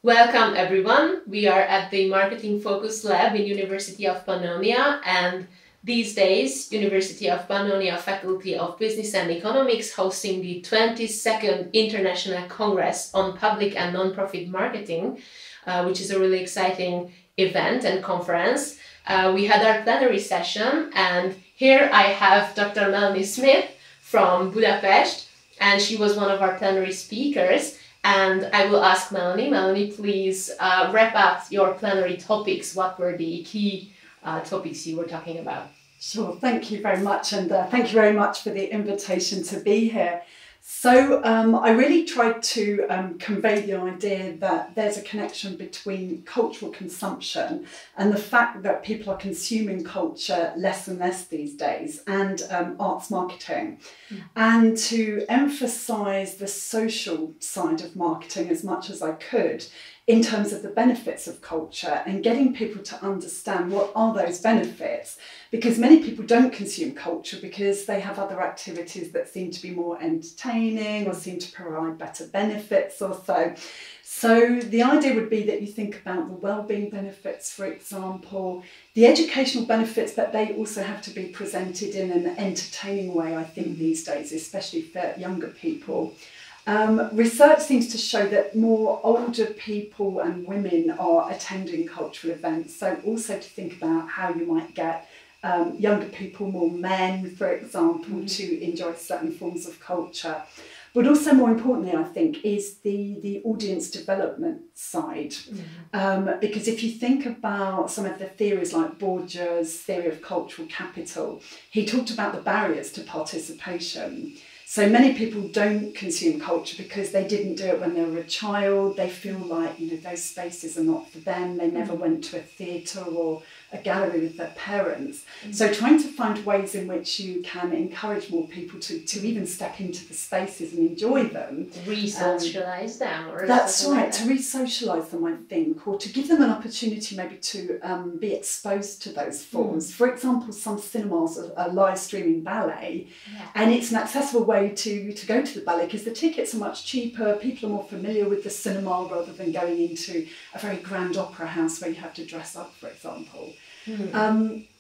Welcome everyone. We are at the Marketing Focus Lab in University of Pannonia, and these days University of Pannonia Faculty of Business and Economics hosting the 22nd International Congress on Public and Non-Profit Marketing, which is a really exciting event and conference. We had our plenary session, and here I have Dr. Melanie Smith from Budapest, and she was one of our plenary speakers. And I will ask Melanie. Melanie, please wrap up your plenary topics. What were the key topics you were talking about? Sure, thank you very much, and thank you very much for the invitation to be here. So I really tried to convey the idea that there's a connection between cultural consumption and the fact that people are consuming culture less and less these days, and arts marketing, and to emphasise the social side of marketing as much as I could in terms of the benefits of culture and getting people to understand what are those benefits, because many people don't consume culture because they have other activities that seem to be more entertaining or seem to provide better benefits or so. So the idea would be that you think about the well-being benefits, for example, the educational benefits, but they also have to be presented in an entertaining way, I think, these days, especially for younger people. Research seems to show that more older people and women are attending cultural events, so also to think about how you might get younger people, more men, for example, to enjoy certain forms of culture. But also, more importantly, I think, is the audience development side. Because if you think about some of the theories like Bourdieu's theory of cultural capital, he talked about the barriers to participation. So many people don't consume culture because they didn't do it when they were a child. They feel like, you know, those spaces are not for them. They never went to a theatre or a gallery with their parents. So trying to find ways in which you can encourage more people to even step into the spaces and enjoy them. Re-socialise them. Or that's right, to re-socialise them, I think, or to give them an opportunity maybe to be exposed to those forms. For example, some cinemas are live streaming ballet, and it's an accessible way to go to the ballet because the tickets are much cheaper. People are more familiar with the cinema rather than going into a very grand opera house where you have to dress up, for example.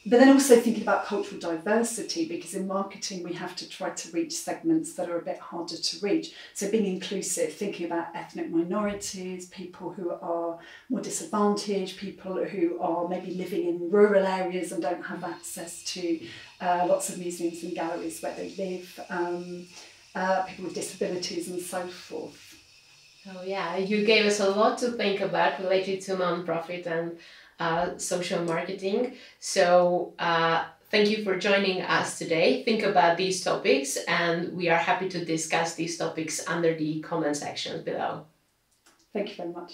But then also thinking about cultural diversity, because in marketing we have to try to reach segments that are a bit harder to reach. So being inclusive, thinking about ethnic minorities, people who are more disadvantaged, people who are maybe living in rural areas and don't have access to lots of museums and galleries where they live, people with disabilities and so forth. Oh yeah, you gave us a lot to think about related to non-profit and social marketing. So thank you for joining us today. Think about these topics, and we are happy to discuss these topics under the comment sections below. Thank you very much.